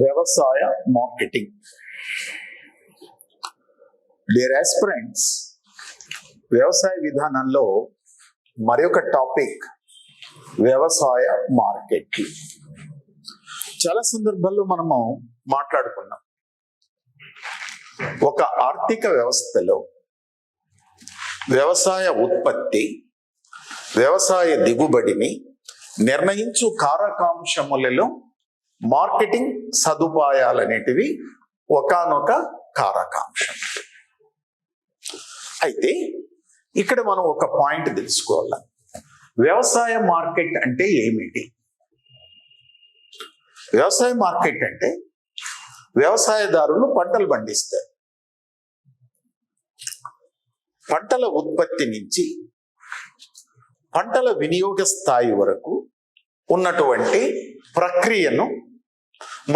వ్యవసాయ marketing. Dear aspirants, వ్యవసాయ విధానంలో మరొక టాపిక్ వ్యవసాయ మార్కెట్లు. చాలా సందర్భాల్లో మనము మాట్లాడుకున్నాం. ఒక ఆర్థిక వ్యవస్థలో వ్యవసాయ ఉత్పత్తి, వ్యవసాయ దిగుబడిని నిర్ణయించు కారకాంశములలో మార్కెటింగ్ సదుపాయాలనేటివి ఒకానొక కారకాంశం. అయితే ఇక్కడ మనం ఒక పాయింట్ తెలుసుకోవాలి. వ్యవసాయ మార్కెట్ అంటే ఏమిటి? వ్యవసాయ మార్కెట్ అంటే వ్యవసాయదారులు పంటలు పండిస్తారు. పంటల ఉత్పత్తి నుంచి పంటల వినియోగ స్థాయి వరకు ఉన్నటువంటి ప్రక్రియను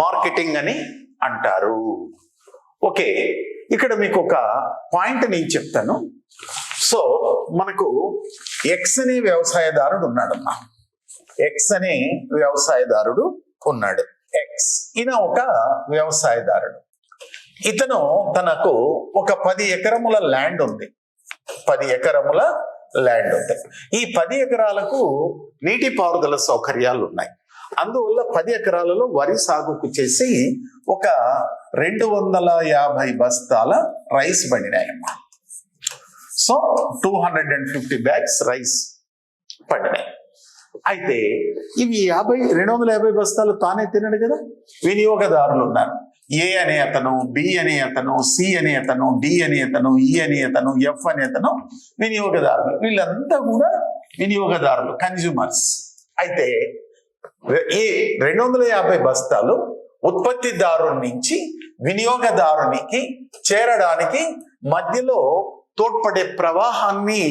మార్కెటింగ్ అని అంటారు. ఓకే, ఇక్కడ మీకు ఒక పాయింట్ నేను చెప్తాను. సో మనకు ఎక్స్ అనే వ్యవసాయదారుడు ఉన్నాడమ్మా. ఎక్స్ అనే వ్యవసాయదారుడు ఉన్నాడు. ఎక్స్ ఈయన ఒక వ్యవసాయదారుడు. ఇతను తనకు ఒక 10 ఎకరముల ల్యాండ్ ఉంది. 10 ఎకరముల ల్యాండ్ ఉంది. ఈ 10 ఎకరాలకు నీటిపారుదల సౌకర్యాలు ఉన్నాయి. అందువల్ల 10 ఎకరాలలో వరి సాగుకు చేసి ఒక 250 బస్తాల రైస్ పండినాయమ్మా. సో 250 బ్యాగ్స్ రైస్ పండినాయి. అయితే ఇవి 250 బస్తాలు తానే తినడు కదా. వినియోగదారులు ఉన్నారు. ఏ అనే అతను, బి అనే అతను, సి అనే అతను, డి అనే అతను, ఈ అనే అతను, ఎఫ్ అనే అతను వినియోగదారులు. వీళ్ళంతా కూడా వినియోగదారులు, కన్జ్యూమర్స్. అయితే ఈ 250 బస్తాలు ఉత్పత్తిదారుని నుంచి వినియోగదారునికి చేరడానికి మధ్యలో తోడ్పడే ప్రవాహాన్ని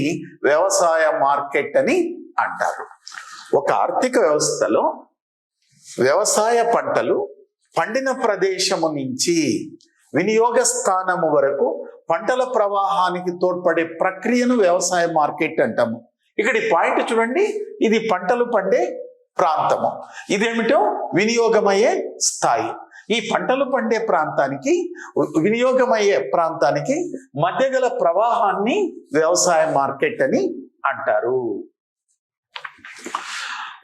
వ్యవసాయ మార్కెట్ అని అంటారు. ఒక ఆర్థిక వ్యవస్థలో వ్యవసాయ పంటలు పండిన ప్రదేశము నుంచి వినియోగ స్థానము వరకు పంటల ప్రవాహానికి తోడ్పడే ప్రక్రియను వ్యవసాయ మార్కెట్ అంటాము. ఇక్కడ ఈ పాయింట్ చూడండి, ఇది పంటలు పండే ప్రాంతము, ఇదేమిటో వినియోగమయ్యే స్థాయి. ఈ పంటలు పండే ప్రాంతానికి, వినియోగమయ్యే ప్రాంతానికి మధ్య గల ప్రవాహాన్ని వ్యవసాయ మార్కెట్ అని అంటారు.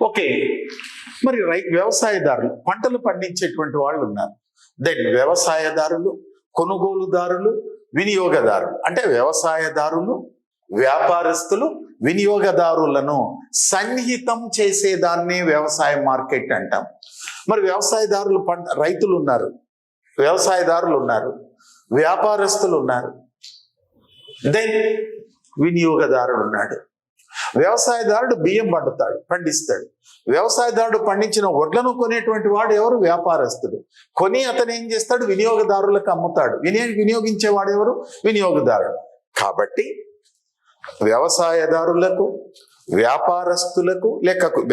ఓకే, మరి వ్యవసాయదారులు, పంటలు పండించేటువంటి వాళ్ళు ఉన్నారు. దెన్ వ్యవసాయదారులు, కొనుగోలుదారులు, వినియోగదారులు. అంటే వ్యవసాయదారులు, వ్యాపారస్తులు, వినియోగదారులను సన్నిహితం చేసేదాన్ని వ్యవసాయ మార్కెట్ అంటాం. మరి వ్యవసాయదారులు, రైతులు ఉన్నారు, వ్యవసాయదారులు ఉన్నారు, వ్యాపారస్తులు ఉన్నారు, దెన్ వినియోగదారుడు ఉన్నాడు. వ్యవసాయదారుడు బియ్యం పండిస్తాడు. వ్యవసాయదారుడు పండించిన వడ్లను కొనేటువంటి వాడు ఎవరు? వ్యాపారస్తుడు. కొని అతను ఏం చేస్తాడు? వినియోగదారులకు అమ్ముతాడు. వినియోగించేవాడు ఎవరు? వినియోగదారుడు. కాబట్టి వ్యవసాయదారులకు,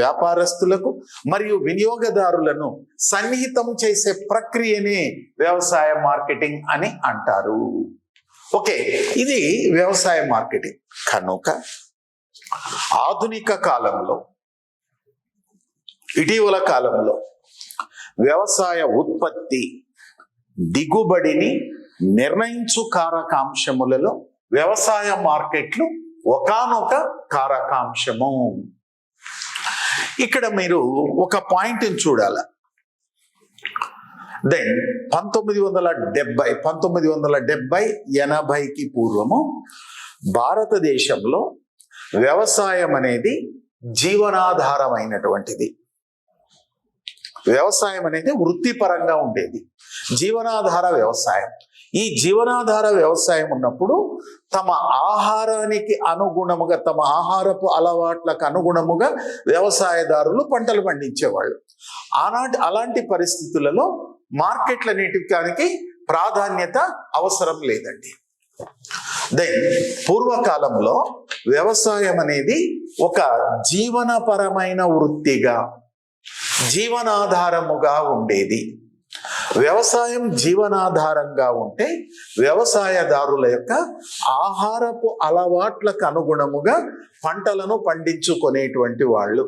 వ్యాపారస్తులకు మరియు వినియోగదారులను సన్నిహితం చేసే ప్రక్రియనే వ్యవసాయ మార్కెటింగ్ అని అంటారు. ఓకే, ఇది వ్యవసాయ మార్కెటింగ్. కనుక ఆధునిక కాలంలో, ఇటీవల కాలంలో వ్యవసాయ ఉత్పత్తి, దిగుబడిని నిర్ణయించు కారకాంశములలో వ్యవసాయ మార్కెట్లు ఒకానొక కారకాంశము. ఇక్కడ మీరు ఒక పాయింట్ చూడాలి. దెన్ 1970-80కి పూర్వము భారతదేశంలో వ్యవసాయం అనేది జీవనాధారమైనటువంటిది. వ్యవసాయం అనేది వృత్తిపరంగా ఉండేది, జీవనాధార వ్యవసాయం. ఈ జీవనాధార వ్యవసాయం ఉన్నప్పుడు తమ ఆహారానికి అనుగుణముగా, తమ ఆహారపు అలవాట్లకు అనుగుణముగా వ్యవసాయదారులు పంటలు పండించేవాళ్ళు. అలాంటి పరిస్థితులలో మార్కెట్లన్నిటికి ప్రాధాన్యత అవసరం లేదండి. దెన్ పూర్వకాలంలో వ్యవసాయం అనేది ఒక జీవనపరమైన వృత్తిగా, జీవనాధారముగా ఉండేది. వ్యవసాయం జీవనాధారంగా ఉంటే వ్యవసాయదారుల యొక్క ఆహారపు అలవాట్లకు అనుగుణముగా పంటలను పండించుకునేటువంటి వాళ్ళు.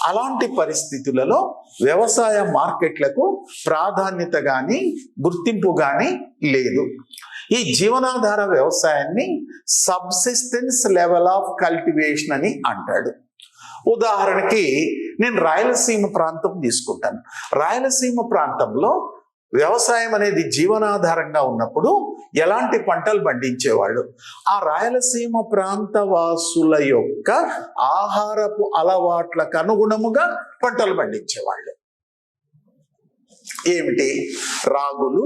అలాంటి పరిస్థితులలో వ్యవసాయ మార్కెట్లకు ప్రాధాన్యత కానీ గుర్తింపు కానీ లేదు. ఈ జీవనాధార వ్యవసాయాన్ని సబ్సిస్టెన్స్ లెవెల్ ఆఫ్ కల్టివేషన్ అని అంటాడు. ఉదాహరణకి నేను రాయలసీమ ప్రాంతం తీసుకుంటాను. రాయలసీమ ప్రాంతంలో వ్యవసాయం అనేది జీవనాధారంగా ఉన్నప్పుడు ఎలాంటి పంటలు పండించేవాళ్ళు? ఆ రాయలసీమ ప్రాంత వాసుల యొక్క ఆహారపు అలవాట్లకు అనుగుణముగా పంటలు పండించేవాళ్ళు. ఏమిటి? రాగులు,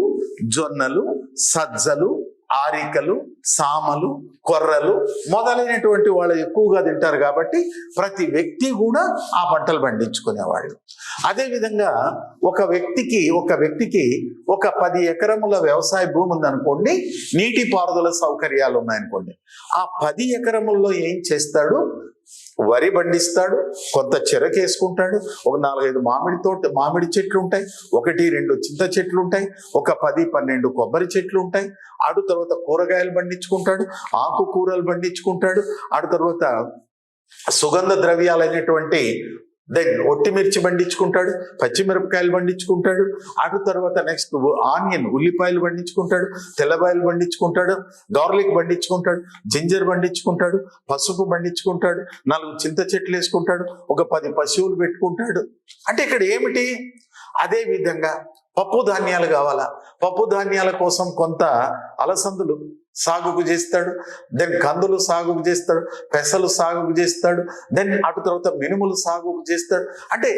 జొన్నలు, సజ్జలు, ఆరికలు, సామలు, కొర్రలు మొదలైనటువంటి వాళ్ళు ఎక్కువగా తింటారు కాబట్టి ప్రతి వ్యక్తి కూడా ఆ పంటలు పండించుకునేవాళ్ళు. అదేవిధంగా ఒక వ్యక్తికి ఒక 10 ఎకరముల వ్యవసాయ భూమి ఉందనుకోండి, నీటిపారుదల సౌకర్యాలు ఉన్నాయనుకోండి, ఆ 10 ఎకరముల్లో ఏం చేస్తాడు? వరి పండిస్తాడు, కొంత చెరకేసుకుంటాడు, ఒక 4-5 మామిడి చెట్లు ఉంటాయి, 1-2 చింత చెట్లు ఉంటాయి, ఒక 10-12 కొబ్బరి చెట్లు ఉంటాయి. ఆడు తర్వాత కూరగాయలు పండించుకుంటాడు, ఆకుకూరలు పండించుకుంటాడు, ఆడు తర్వాత సుగంధ ద్రవ్యాలైనటువంటి ఒట్టిమిర్చి పండించుకుంటాడు, పచ్చిమిరపకాయలు పండించుకుంటాడు, అటు తర్వాత నెక్స్ట్ ఆనియన్ ఉల్లిపాయలు పండించుకుంటాడు, తెల్లబాయలు పండించుకుంటాడు, గార్లిక్ పండించుకుంటాడు, జింజర్ పండించుకుంటాడు, పసుపు పండించుకుంటాడు, 4 చింత చెట్లు వేసుకుంటాడు, ఒక 10 పశువులు పెట్టుకుంటాడు. అంటే ఇక్కడ ఏమిటి? అదే విధంగా పప్పు ధాన్యాలు కావాలా, పప్పు ధాన్యాల కోసం కొంత అలసందులు సాగుకు చేస్తాడు, దెన్ కందులు సాగుకు చేస్తాడు, పెసలు సాగుకు చేస్తాడు, దెన్ అటు తర్వాత మినుములు సాగుకు చేస్తాడు. అంటే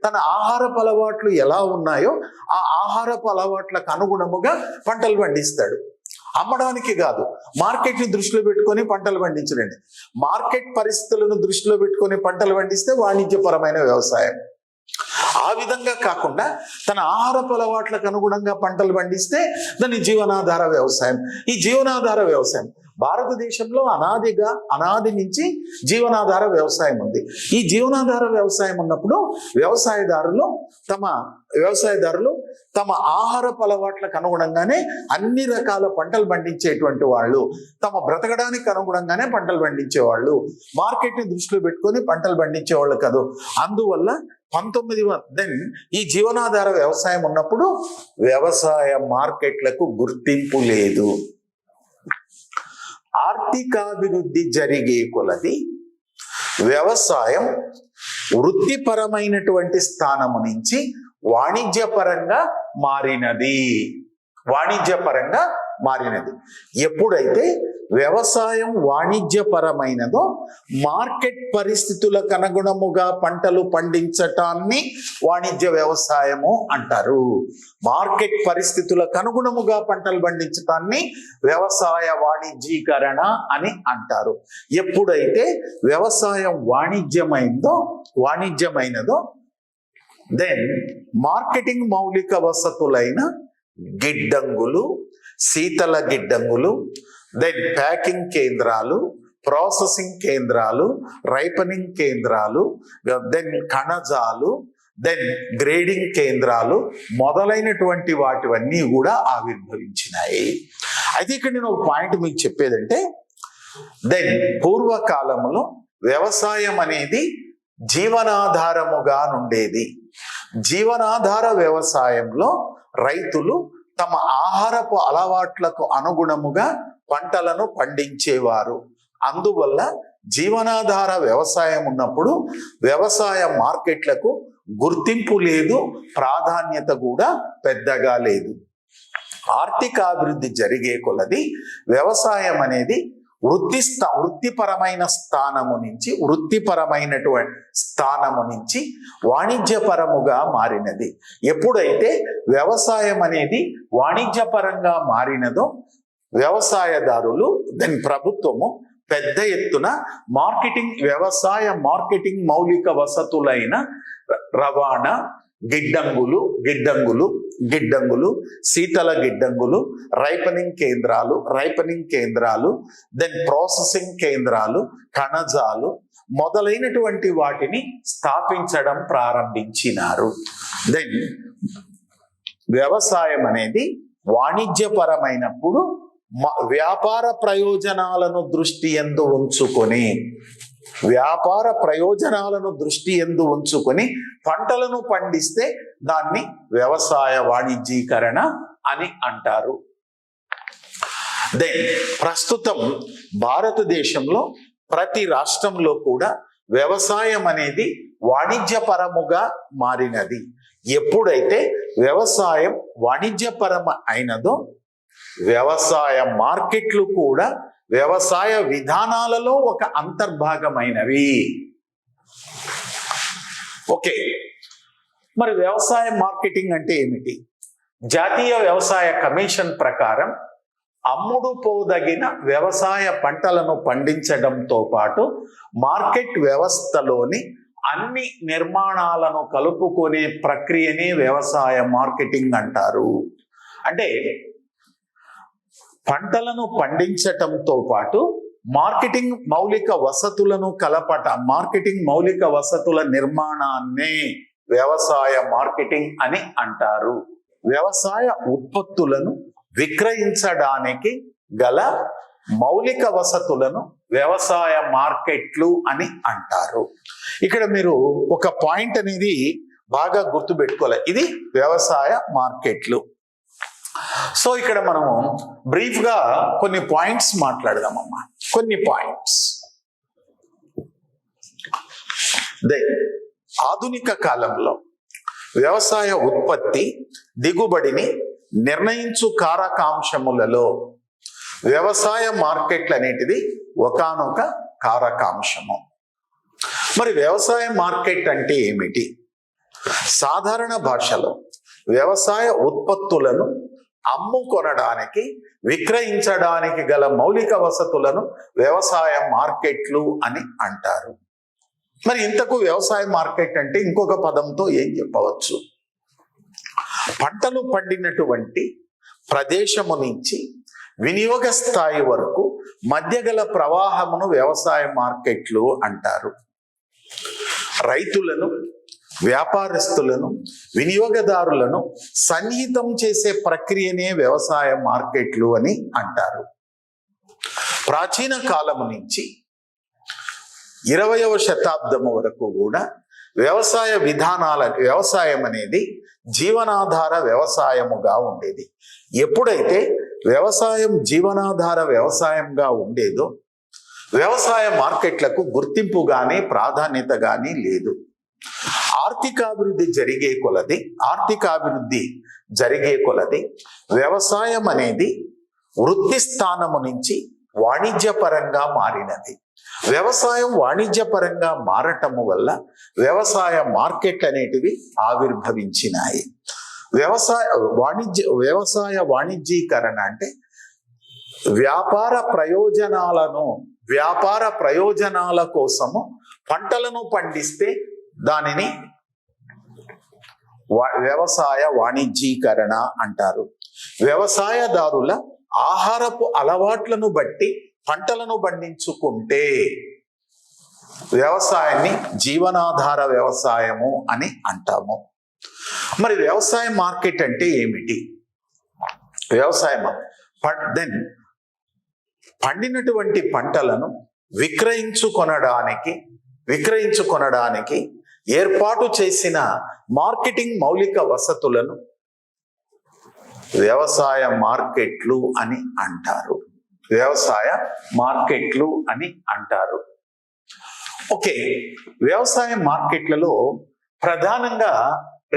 తన ఆహారపు అలవాట్లు ఎలా ఉన్నాయో ఆ ఆహారపు అలవాట్లకు అనుగుణముగా పంటలు పండిస్తాడు. అమ్మడానికి కాదు, మార్కెట్ని దృష్టిలో పెట్టుకొని పంటలు పండించడండి. మార్కెట్ పరిస్థితులను దృష్టిలో పెట్టుకొని పంటలు పండిస్తే వాణిజ్యపరమైన వ్యవసాయం. ఆ విధంగా కాకుండా తన ఆహారపు అలవాట్లకు అనుగుణంగా పంటలు పండిస్తే దాన్ని జీవనాధార వ్యవసాయం. ఈ జీవనాధార వ్యవసాయం భారతదేశంలో అనాది నుంచి జీవనాధార వ్యవసాయం ఉంది. ఈ జీవనాధార వ్యవసాయం ఉన్నప్పుడు వ్యవసాయదారులు తమ ఆహారపు అలవాట్లకు అనుగుణంగానే అన్ని రకాల పంటలు పండించేటువంటి వాళ్ళు, తమ బ్రతకడానికి అనుగుణంగానే పంటలు పండించేవాళ్ళు, మార్కెట్ని దృష్టిలో పెట్టుకొని పంటలు పండించేవాళ్ళు కాదు. అందువల్ల 19 ఈ జీవనాధార వ్యవసాయం ఉన్నప్పుడు వ్యవసాయ మార్కెట్లకు గుర్తింపు లేదు. ఆర్థికాభివృద్ధి జరిగే కొలది వ్యవసాయం వృత్తిపరమైనటువంటి స్థానము నుంచి వాణిజ్యపరంగా మారినది. ఎప్పుడైతే వ్యవసాయం వాణిజ్యపరమైనదో మార్కెట్ పరిస్థితులకు అనుగుణముగా పంటలు పండించటాన్ని వాణిజ్య వ్యవసాయము అంటారు. మార్కెట్ పరిస్థితులకు అనుగుణముగా పంటలు పండించటాన్ని వ్యవసాయ వాణిజ్యీకరణ అని అంటారు. ఎప్పుడైతే వ్యవసాయం వాణిజ్యమైనదో దెన్ మార్కెటింగ్ మౌలిక వసతులైన గిడ్డంగులు, శీతల గిడ్డంగులు, దెన్ ప్యాకింగ్ కేంద్రాలు, ప్రాసెసింగ్ కేంద్రాలు, రైపనింగ్ కేంద్రాలు, దెన్ కణజాలు, దెన్ గ్రేడింగ్ కేంద్రాలు మొదలైనటువంటి వాటివన్నీ కూడా ఆవిర్భవించినాయి. అయితే ఇక్కడ నేను ఒక పాయింట్ మీకు చెప్పేదంటే, దెన్ పూర్వకాలంలో వ్యవసాయం అనేది జీవనాధారముగా నుండేది. జీవనాధార వ్యవసాయంలో రైతులు తమ ఆహారపు అలవాట్లకు అనుగుణముగా పంటలను పండించేవారు. అందువల్ల జీవనాధార వ్యవసాయం ఉన్నప్పుడు వ్యవసాయ మార్కెట్లకు గుర్తింపు లేదు, ప్రాధాన్యత కూడా పెద్దగా లేదు. ఆర్థికాభివృద్ధి జరిగే కొలది వ్యవసాయం అనేది వృత్తిపరమైన స్థానము నుంచి వాణిజ్యపరముగా మారినది. ఎప్పుడైతే వ్యవసాయం అనేది వాణిజ్యపరంగా మారినదో వ్యవసాయదారులు దాని ప్రభుత్వము పెద్ద ఎత్తున వ్యవసాయ మార్కెటింగ్ మౌలిక వసతులైన రవాణా, గిడ్డంగులు, శీతల గిడ్డంగులు, రైపనింగ్ కేంద్రాలు, దెన్ ప్రాసెసింగ్ కేంద్రాలు, కణజాలు మొదలైనటువంటి వాటిని స్థాపించడం ప్రారంభించినారు. దెన్ వ్యవసాయం అనేది వాణిజ్యపరమైనప్పుడు వ్యాపార ప్రయోజనాలను దృష్టి యందు ఉంచుకొని పంటలను పండిస్తే దాన్ని వ్యవసాయ వాణిజ్యీకరణ అని అంటారు. దెన్ ప్రస్తుతం భారతదేశంలో ప్రతి రాష్ట్రంలో కూడా వ్యవసాయం అనేది వాణిజ్యపరముగా మారినది. ఎప్పుడైతే వ్యవసాయం వాణిజ్యపరం అయినదో వ్యవసాయ మార్కెట్లు కూడా వ్యవసాయ విధానాలలో ఒక అంతర్భాగమైనవి. ఓకే, మరి వ్యవసాయ మార్కెటింగ్ అంటే ఏమిటి? జాతీయ వ్యవసాయ కమిషన్ ప్రకారం అమ్ముడు పోదగిన వ్యవసాయ పంటలను పండించడంతో పాటు మార్కెట్ వ్యవస్థలోని అన్ని నిర్మాణాలను కలుపుకునే ప్రక్రియనే వ్యవసాయ మార్కెటింగ్ అంటారు. అంటే పంటలను పండించటంతో పాటు మార్కెటింగ్ మౌలిక వసతుల నిర్మాణాన్నే వ్యవసాయ మార్కెటింగ్ అని అంటారు. వ్యవసాయ ఉత్పత్తులను విక్రయించడానికి గల మౌలిక వసతులను వ్యవసాయ మార్కెట్లు అని అంటారు. ఇక్కడ మీరు ఒక పాయింట్ అనేది బాగా గుర్తుపెట్టుకోవాలి, ఇది వ్యవసాయ మార్కెట్లు. సో ఇక్కడ మనము బ్రీఫ్ గా కొన్ని పాయింట్స్ మాట్లాడదామమ్మా. కొన్ని పాయింట్స్. ఆధునిక కాలంలో వ్యవసాయ ఉత్పత్తి దిగుబడిని నిర్ణయించు కారకాంశములలో వ్యవసాయ మార్కెట్లు అనేటిది ఒకానొక కారకాంశము. మరి వ్యవసాయ మార్కెట్ అంటే ఏమిటి? సాధారణ భాషలో వ్యవసాయ ఉత్పత్తులను అమ్ముకొనడానికి విక్రయించడానికి గల మౌలిక వసతులను వ్యవసాయ మార్కెట్లు అని అంటారు. మరి ఇంతకు వ్యవసాయ మార్కెట్ అంటే ఇంకొక పదంతో ఏం చెప్పవచ్చు? పంటలు పండినటువంటి ప్రదేశము నుంచి వినియోగ స్థాయి వరకు మధ్య గల ప్రవాహమును వ్యవసాయ మార్కెట్లు అంటారు. రైతులను, వ్యాపారస్తులను, వినియోగదారులను సన్నిహితం చేసే ప్రక్రియనే వ్యవసాయ మార్కెట్లు అని అంటారు. ప్రాచీన కాలము నుంచి 20వ శతాబ్దము వరకు కూడా వ్యవసాయం అనేది జీవనాధార వ్యవసాయముగా ఉండేది. ఎప్పుడైతే వ్యవసాయం జీవనాధార వ్యవసాయంగా ఉండేదో వ్యవసాయ మార్కెట్లకు గుర్తింపు కానీ ప్రాధాన్యత కానీ లేదు. ఆర్థికాభివృద్ధి జరిగే కొలది వ్యవసాయం అనేది వృత్తి స్థానము నుంచి వాణిజ్యపరంగా మారినది. వ్యవసాయం వాణిజ్యపరంగా మారటము వల్ల వ్యవసాయ మార్కెట్లు అనేటివి ఆవిర్భవించినాయి. వ్యవసాయ వాణిజ్యీకరణ అంటే వ్యాపార ప్రయోజనాల కోసము పంటలను పండిస్తే దానిని వ్యవసాయ వాణిజ్యీకరణ అంటారు. వ్యవసాయదారుల ఆహారపు అలవాట్లను బట్టి పంటలను పండించుకుంటే వ్యవసాయాన్ని జీవనాధార వ్యవసాయము అని అంటాము. మరి వ్యవసాయ మార్కెట్ అంటే ఏమిటి? పండినటువంటి పంటలను విక్రయించుకొనడానికి ఏర్పాటు చేసిన మార్కెటింగ్ మౌలిక వసతులను వ్యవసాయ మార్కెట్లు అని అంటారు. ఓకే, వ్యవసాయ మార్కెట్లలో ప్రధానంగా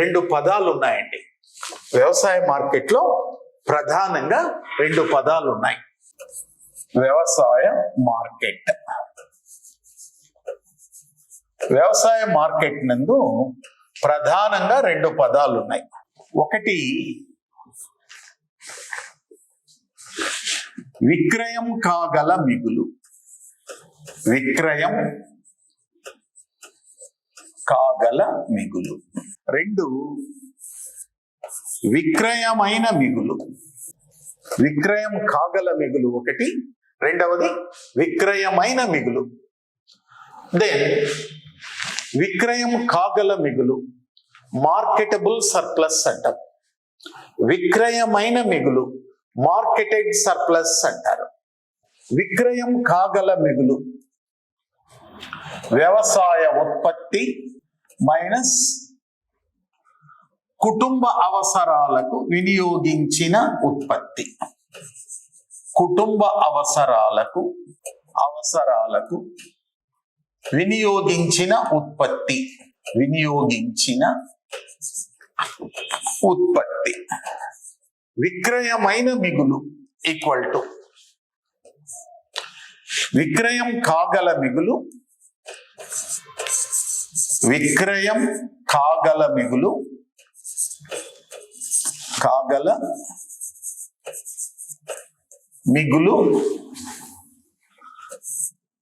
2 పదాలు ఉన్నాయండి. వ్యవసాయ మార్కెట్లో ప్రధానంగా 2 పదాలు ఉన్నాయి. వ్యవసాయ మార్కెట్ నందు ప్రధానంగా 2 పదాలు ఉన్నాయి. ఒకటి విక్రయం కాగల మిగులు. రెండు విక్రయమైన మిగులు. విక్రయం కాగల మిగులు ఒకటి, రెండవది విక్రయమైన మిగులు. దెన్ విక్రయం కాగల మిగులు మార్కెటబుల్ సర్ప్లస్ అంటాం. విక్రయమైన మిగులు మార్కెటెడ్ సర్ప్లస్ అంటారు. విక్రయం కాగల మిగులు వ్యవసాయ ఉత్పత్తి మైనస్ కుటుంబ అవసరాలకు వినియోగించిన ఉత్పత్తి. కుటుంబ అవసరాలకు వినియోగించిన ఉత్పత్తి. విక్రయమైన మిగులు ఈక్వల్ టు విక్రయం కాగల మిగులు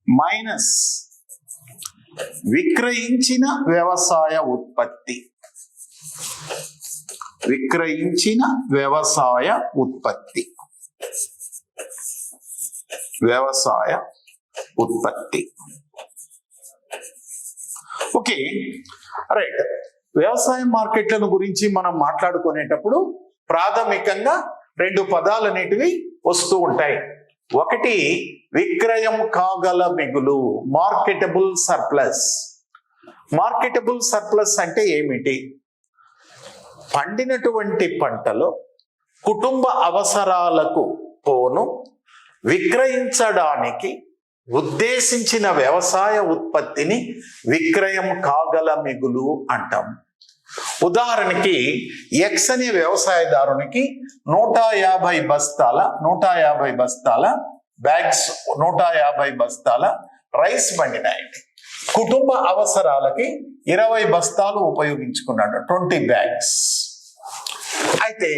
మైనస్ విక్రయించిన వ్యవసాయ ఉత్పత్తి. Okay, right. వ్యవసాయ మార్కెట్లను గురించి మనం మాట్లాడుకునేటప్పుడు ప్రాథమికంగా రెండు పదాలు అనేటివి వస్తూ ఉంటాయి. ఒకటి విక్రయం కాగల మిగులు, మార్కెటబుల్ సర్ప్లస్. మార్కెటబుల్ సర్ప్లస్ అంటే ఏమిటి? పండినటువంటి పంటలో కుటుంబ అవసరాలకు పోను విక్రయించడానికి ఉద్దేశించిన వ్యవసాయ ఉత్పత్తిని విక్రయం కాగల మిగులు అంటాం. ఉదాహరణకి ఎక్స్ అనే వ్యవసాయదారునికి 150 బస్తాల బ్యాగ్స్ 150 బస్తాల రైస్ పండినాయండి. కుటుంబ అవసరాలకి 20 బస్తాలు ఉపయోగించుకున్నాడు, 20 బ్యాగ్స్. అయితే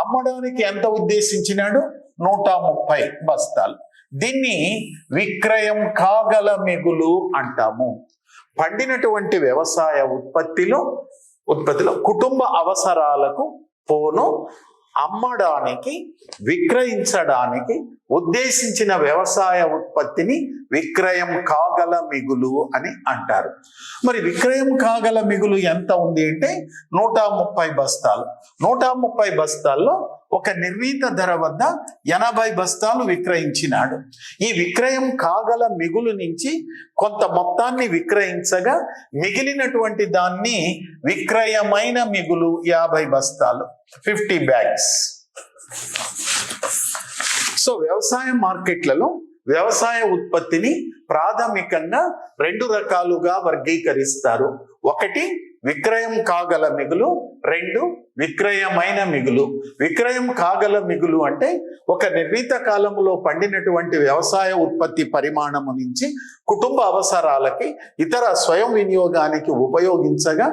అమ్మడానికి ఎంత ఉద్దేశించినాడు? 130 బస్తాలు. దీన్ని విక్రయం కాగల మిగులు అంటాము. పండినటువంటి వ్యవసాయ ఉత్పత్తిలో కుటుంబ అవసరాలకు పోను అమ్మడానికి విక్రయించడానికి ఉద్దేశించిన వ్యవసాయ ఉత్పత్తిని విక్రయం కాగల మిగులు అని అంటారు. మరి విక్రయం కాగల మిగులు ఎంత ఉంది అంటే 130 బస్తాలు. 130 బస్తాల్లో ఒక నిర్ణీత ధర వద్ద 80 బస్తాలు విక్రయించినాడు. ఈ విక్రయం కాగల మిగులు నుంచి కొంత మొత్తాన్ని విక్రయించగా మిగిలినటువంటి దాన్ని విక్రయమైన మిగులు 50 బస్తాలు, 50 బ్యాగ్స్. సో వ్యవసాయ మార్కెట్లలో వ్యవసాయ ఉత్పత్తిని ప్రాథమికంగా రెండు రకాలుగా వర్గీకరిస్తారు. ఒకటి విక్రయం కాగల మిగులు, రెండు విక్రయమైన మిగులు. విక్రయం కాగల మిగులు అంటే ఒక నిర్ణీత కాలంలో పండినటువంటి వ్యవసాయ ఉత్పత్తి పరిమాణము నుంచి కుటుంబ అవసరాలకి ఇతర స్వయం వినియోగానికి ఉపయోగించగా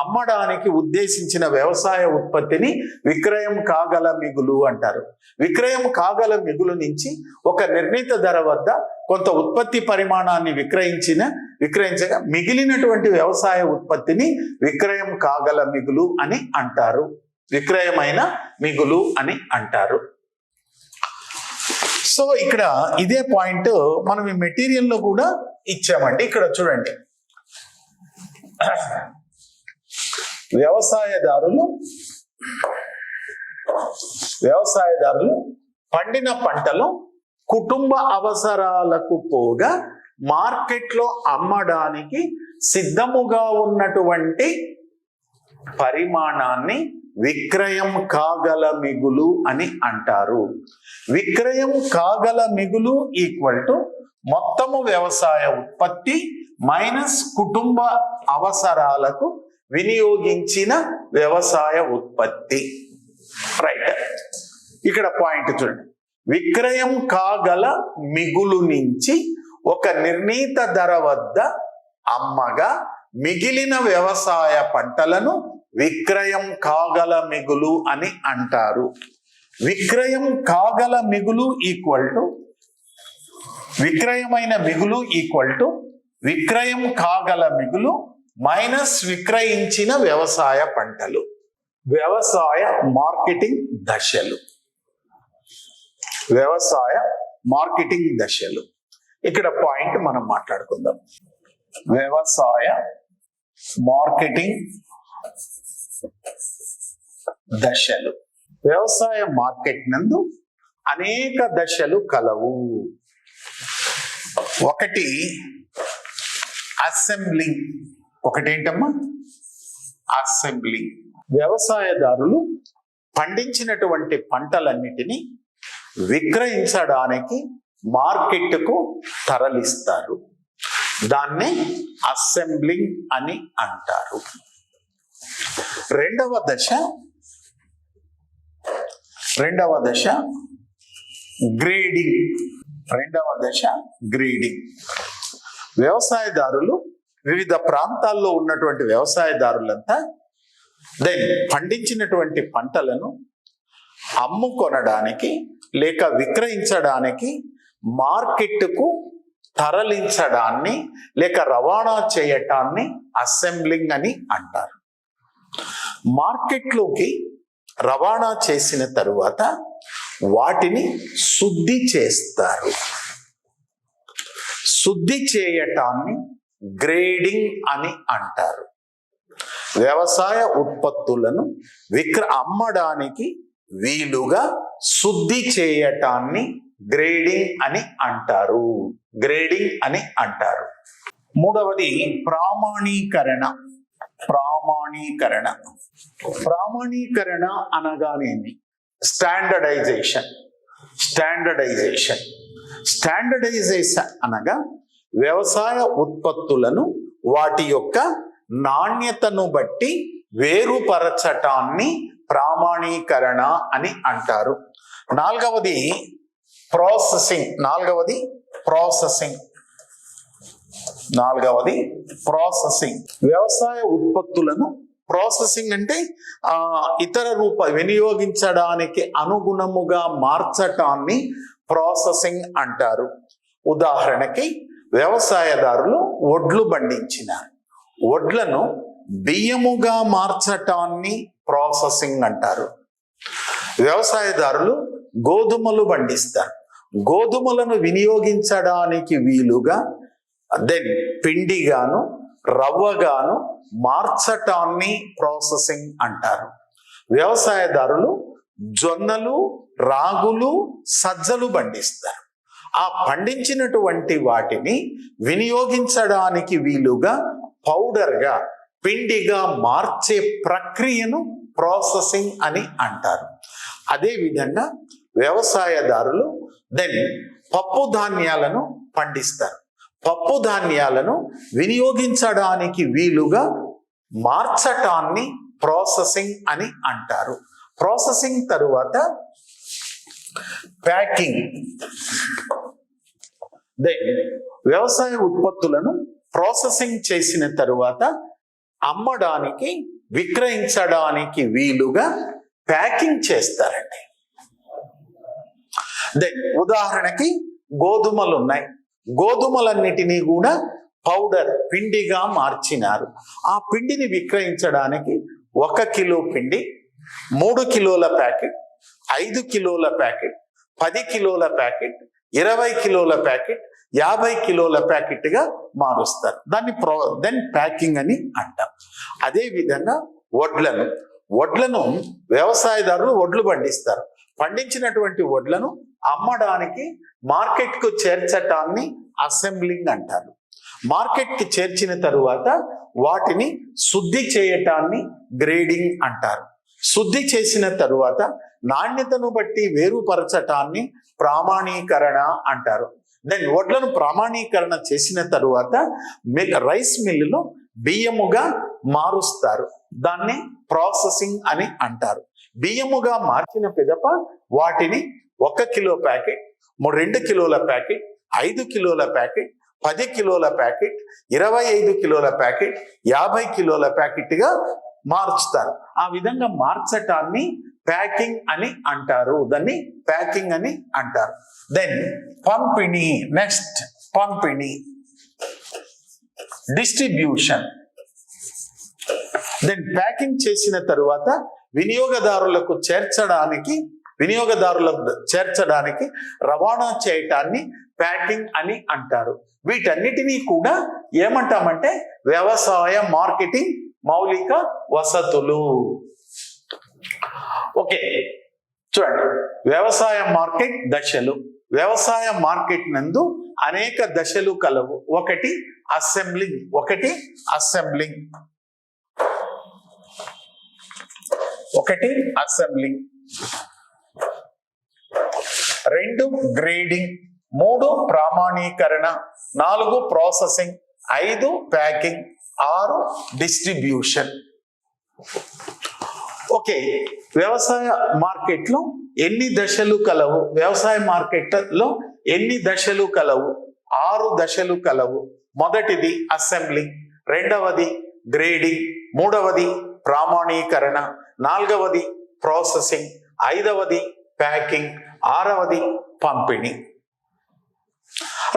అమ్మడానికి ఉద్దేశించిన వ్యవసాయ ఉత్పత్తిని విక్రయం కాగల మిగులు అంటారు. విక్రయం కాగల మిగులు నుంచి ఒక నిర్ణీత ధర వద్ద కొంత ఉత్పత్తి పరిమాణాన్ని విక్రయించగా మిగిలినటువంటి వ్యవసాయ ఉత్పత్తిని విక్రయం కాగల మిగులు అని అంటారు. విక్రయమైన మిగులు అని అంటారు. సో ఇక్కడ ఇదే పాయింట్ మనం ఈ మెటీరియల్లో కూడా ఇచ్చామండి. ఇక్కడ చూడండి, వ్యవసాయదారులు పండిన పంటలో కుటుంబ అవసరాలకు పోగా మార్కెట్లో అమ్మడానికి సిద్ధముగా ఉన్నటువంటి పరిమాణాన్ని విక్రయం కాగల మిగులు అని అంటారు. విక్రయం కాగల మిగులు ఈక్వల్ టు మొత్తము వ్యవసాయ ఉత్పత్తి మైనస్ కుటుంబ అవసరాలకు వినియోగించిన వ్యవసాయ ఉత్పత్తి. రైట్, ఇక్కడ పాయింట్ చూడండి. విక్రయం కాగల మిగులు నుంచి ఒక నిర్ణీత ధర వద్ద అమ్మగా మిగిలిన వ్యవసాయ పంటలను విక్రయం కాగల మిగులు అని అంటారు. విక్రయం కాగల మిగులు ఈక్వల్ టు విక్రయమైన మిగులు ఈక్వల్ టు విక్రయం కాగల మిగులు మైనస్ విక్రయించిన వ్యవసాయ పంటలు. వ్యవసాయ మార్కెటింగ్ దశలు. ఇక్కడ పాయింట్ మనం మాట్లాడుకుందాం. వ్యవసాయ మార్కెటింగ్ దశలు. వ్యవసాయ మార్కెట్ నందు అనేక దశలు కలవు. ఒకటి అసెంబ్లింగ్. ఒకటేంటమ్మా? అసెంబ్లింగ్. వ్యవసాయదారులు పండించినటువంటి పంటలన్నిటినీ విక్రయించడానికి మార్కెట్కు తరలిస్తారు. దాన్ని అసెంబ్లింగ్ అని అంటారు. రెండవ దశ గ్రేడింగ్. వ్యవసాయదారులు వివిధ ప్రాంతాల్లో ఉన్నటువంటి వ్యవసాయదారులంతా పండించినటువంటి పంటలను అమ్ముకొనడానికి లేక విక్రయించడానికి మార్కెట్కు తరలించడాన్ని లేక రవాణా చేయటాన్ని అసెంబ్లింగ్ అని అంటారు. మార్కెట్లోకి రవాణా చేసిన తరువాత వాటిని శుద్ధి చేస్తారు. శుద్ధి చేయటాన్ని గ్రేడింగ్ అని అంటారు. వ్యవసాయ ఉత్పత్తులను అమ్మడానికి వీలుగా శుద్ధి చేయటాన్ని గ్రేడింగ్ అని అంటారు. మూడవది ప్రామాణీకరణ. ప్రామాణీకరణ అనగానేమి? స్టాండర్డైజేషన్ అనగా వ్యవసాయ ఉత్పత్తులను వాటి యొక్క నాణ్యతను బట్టి వేరుపరచటాన్ని ప్రామాణీకరణ అని అంటారు. నాలుగవది ప్రాసెసింగ్. వ్యవసాయ ఉత్పత్తులను ప్రాసెసింగ్ అంటే ఇతర వినియోగించడానికి అనుగుణముగా మార్చటాన్ని ప్రాసెసింగ్ అంటారు. ఉదాహరణకి వ్యవసాయదారులు వడ్లు పండించినారు. వడ్లను బియ్యముగా మార్చటాన్ని ప్రాసెసింగ్ అంటారు. వ్యవసాయదారులు గోధుమలు పండిస్తారు. గోధుమలను వినియోగించడానికి వీలుగా పిండిగాను రవ్వగాను మార్చటాన్ని ప్రాసెసింగ్ అంటారు. వ్యవసాయదారులు జొన్నలు, రాగులు, సజ్జలు పండిస్తారు. ఆ పండించినటువంటి వాటిని వినియోగించడానికి వీలుగా పౌడర్గా, పిండిగా మార్చే ప్రక్రియను ప్రాసెసింగ్ అని అంటారు. అదేవిధంగా వ్యవసాయదారులు పప్పు ధాన్యాలను పండిస్తారు. పప్పు ధాన్యాలను వినియోగించడానికి వీలుగా మార్చటాన్ని ప్రాసెసింగ్ అని అంటారు. ప్రాసెసింగ్ తరువాత ప్యాకింగ్. వ్యవసాయ ఉత్పత్తులను ప్రాసెసింగ్ చేసిన తరువాత అమ్మడానికి, విక్రయించడానికి వీలుగా ప్యాకింగ్ చేస్తారండి. ఉదాహరణకి గోధుమలు ఉన్నాయి. గోధుమలన్నిటినీ కూడా పౌడర్, పిండిగా మార్చినారు. ఆ పిండిని విక్రయించడానికి 1 కిలో పిండి 3 కిలోల ప్యాకెట్, 5 కిలోల ప్యాకెట్, 10 కిలోల ప్యాకెట్, 20 కిలోల ప్యాకెట్, 50 కిలోల ప్యాకెట్ గా మారుస్తారు. దాన్ని ప్యాకింగ్ అని అంటాం. అదే విధంగా వడ్లను వ్యవసాయదారులు వడ్లు పండిస్తారు. పండించినటువంటి వడ్లను అమ్మడానికి మార్కెట్కు చేర్చటాన్ని అసెంబ్లింగ్ అంటారు. మార్కెట్కి చేర్చిన తరువాత వాటిని శుద్ధి చేయటాన్ని గ్రేడింగ్ అంటారు. శుద్ధి చేసిన తరువాత నాణ్యతను బట్టి వేరుపరచటాన్ని ప్రామాణీకరణ అంటారు. వడ్లను ప్రామాణీకరణ చేసిన తరువాత రైస్ మిల్లులో బియ్యముగా మారుస్తారు. దాన్ని ప్రాసెసింగ్ అని అంటారు. బియ్యముగా మార్చిన పిదప వాటిని 1 కిలో ప్యాకెట్, 2 కిలోల ప్యాకెట్, 5 కిలోల ప్యాకెట్, 10 కిలోల ప్యాకెట్, 25 కిలోల ప్యాకెట్, 50 కిలోల ప్యాకెట్ గా మార్చుతారు. ఆ విధంగా మార్చటాన్ని ప్యాకింగ్ అని అంటారు. దాన్ని ప్యాకింగ్ అని అంటారు. పంపిణీ. నెక్స్ట్ పంపిణీ, డిస్ట్రిబ్యూషన్. ప్యాకింగ్ చేసిన తరువాత వినియోగదారులకు చేర్చడానికి రవాణా చేయటాన్ని ప్యాకింగ్ అని అంటారు. వీటన్నిటినీ కూడా ఏమంటామంటే వ్యవసాయ మార్కెటింగ్ మౌలిక వసతులు. ఓకే, చూడండి, వ్యవసాయ మార్కెట్ దశలు. వ్యవసాయ మార్కెట్ నందు అనేక దశలు కలవు. ఒకటి అసెంబ్లింగ్, రెండు గ్రేడింగ్, మూడు ప్రామాణీకరణ, నాలుగు ప్రాసెసింగ్, ఐదు ప్యాకింగ్, ఆరు డిస్ట్రిబ్యూషన్. ఓకే, వ్యవసాయ మార్కెట్లో ఎన్ని దశలు కలవు? వ్యవసాయ మార్కెట్లో ఎన్ని దశలు కలవు? 6 దశలు కలవు. మొదటిది అసెంబ్లింగ్, రెండవది గ్రేడింగ్, మూడవది ప్రామాణీకరణ, నాలుగవది ప్రాసెసింగ్, ఐదవది ప్యాకింగ్, ఆరవది పంపిణీ.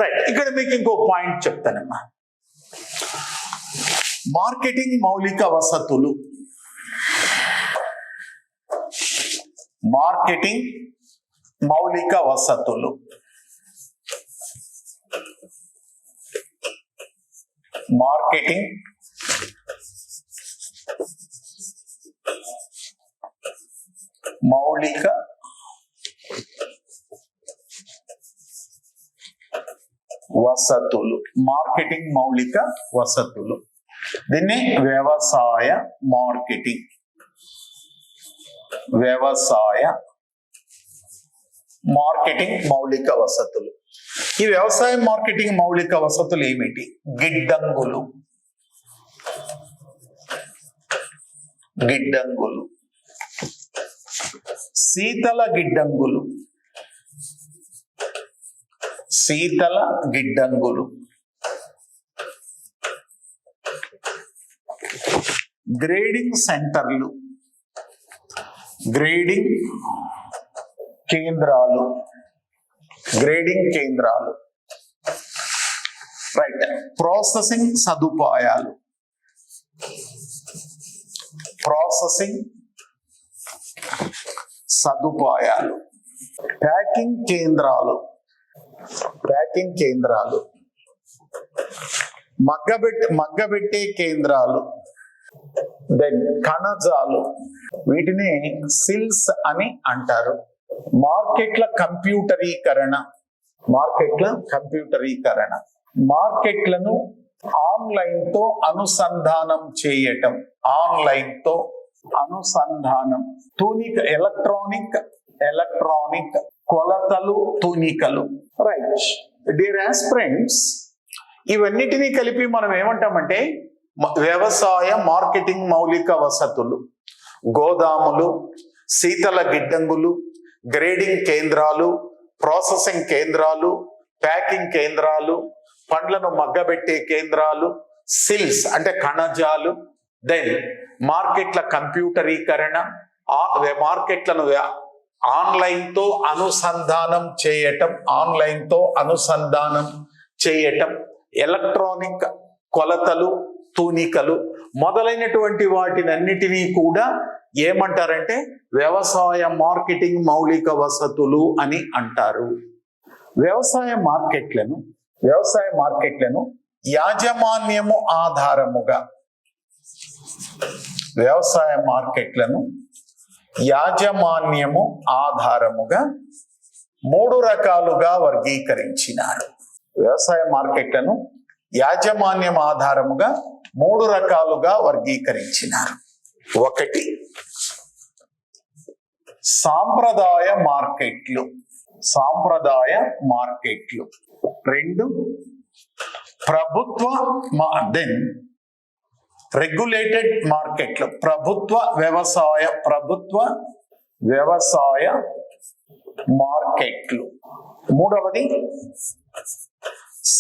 రైట్, ఇక్కడ మీకు ఇంకో పాయింట్ చెప్తానమ్మా. మార్కెటింగ్ మౌలిక వసతులు. మార్కెటింగ్ మౌలిక వసతులు. మార్కెటింగ్ మౌలిక వసతులు. మార్కెటింగ్ మౌలిక వసతులు. దీన్ని వ్యవసాయ మార్కెటింగ్. వ్యవసాయ మార్కెటింగ్ మౌలిక వసతులు. ఈ వ్యవసాయ మార్కెటింగ్ మౌలిక వసతులు ఏమిటి? గిడ్డంగులు, శీతల గిడ్డంగులు, గ్రేడింగ్ సెంటర్లు, గ్రేడింగ్ కేంద్రాలు, రైట్. ప్రాసెసింగ్ సదుపాయాలు, ప్యాకింగ్ కేంద్రాలు, మగ్గబెట్టే కేంద్రాలు, దెన్ కణజాలు, వీటిని సిల్స్ అని అంటారు. మార్కెట్ల కంప్యూటరీకరణ, మార్కెట్లను ఆన్లైన్ తో అనుసంధానం చేయటం, ఎలక్ట్రానిక్ కొలతలు, తూనికలు. రైట్ డియర్ ఆస్పిరెంట్స్, ఇవన్నిటినీ కలిపి మనం ఏమంటామంటే వ్యవసాయ మార్కెటింగ్ మౌలిక వసతులు. గోదాములు, శీతల గిడ్డంగులు, గ్రేడింగ్ కేంద్రాలు, ప్రాసెసింగ్ కేంద్రాలు, ప్యాకింగ్ కేంద్రాలు, పండ్లను మగ్గబెట్టే కేంద్రాలు, సిల్స్ అంటే కణజాలు, దెన్ మార్కెట్ల కంప్యూటరీకరణ, మార్కెట్లను ఆన్లైన్ తో అనుసంధానం చేయటం, ఎలక్ట్రానిక్ కొలతలు, తూనికలు మొదలైనటువంటి వాటినన్నిటినీ కూడా ఏమంటారంటే వ్యవసాయ మార్కెటింగ్ మౌలిక వసతులు అని అంటారు. వ్యవసాయ మార్కెట్లను యాజమాన్యము ఆధారముగా, మూడు రకాలుగా వర్గీకరించినారు. వ్యవసాయ మార్కెట్లను యాజమాన్యం ఆధారముగా 3 రకాలుగా వర్గీకరించినారు. ఒకటి సాంప్రదాయ మార్కెట్లు, రెండు ప్రభుత్వ రెగ్యులేటెడ్ మార్కెట్లు, ప్రభుత్వ వ్యవసాయ మార్కెట్లు, మూడవది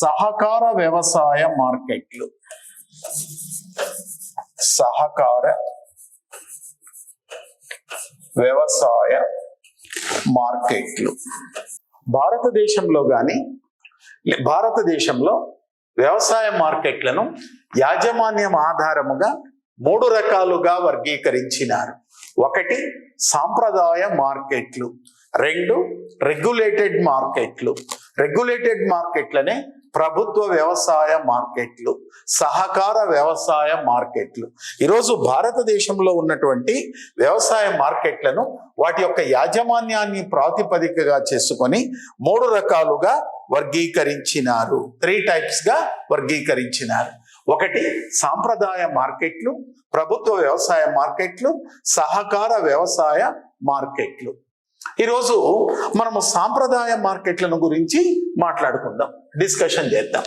సహకార వ్యవసాయ మార్కెట్లు, భారతదేశంలో వ్యవసాయ మార్కెట్లను యాజమాన్యం ఆధారముగా 3 రకాలుగా వర్గీకరించినారు. ఒకటి సాంప్రదాయ మార్కెట్లు, రెండు రెగ్యులేటెడ్ మార్కెట్లనే ప్రభుత్వ వ్యవసాయ మార్కెట్లు, సహకార వ్యవసాయ మార్కెట్లు. ఈరోజు భారతదేశంలో ఉన్నటువంటి వ్యవసాయ మార్కెట్లను వాటి యొక్క యాజమాన్యాన్ని ప్రాతిపదికగా చేసుకొని 3 రకాలుగా వర్గీకరించినారు. 3 టైప్స్గా వర్గీకరించినారు. ఒకటి సాంప్రదాయ మార్కెట్లు, ప్రభుత్వ వ్యవసాయ మార్కెట్లు, సహకార వ్యవసాయ మార్కెట్లు. ఈరోజు మనము సాంప్రదాయ మార్కెట్లను గురించి మాట్లాడుకుందాం, డిస్కషన్ చేద్దాం.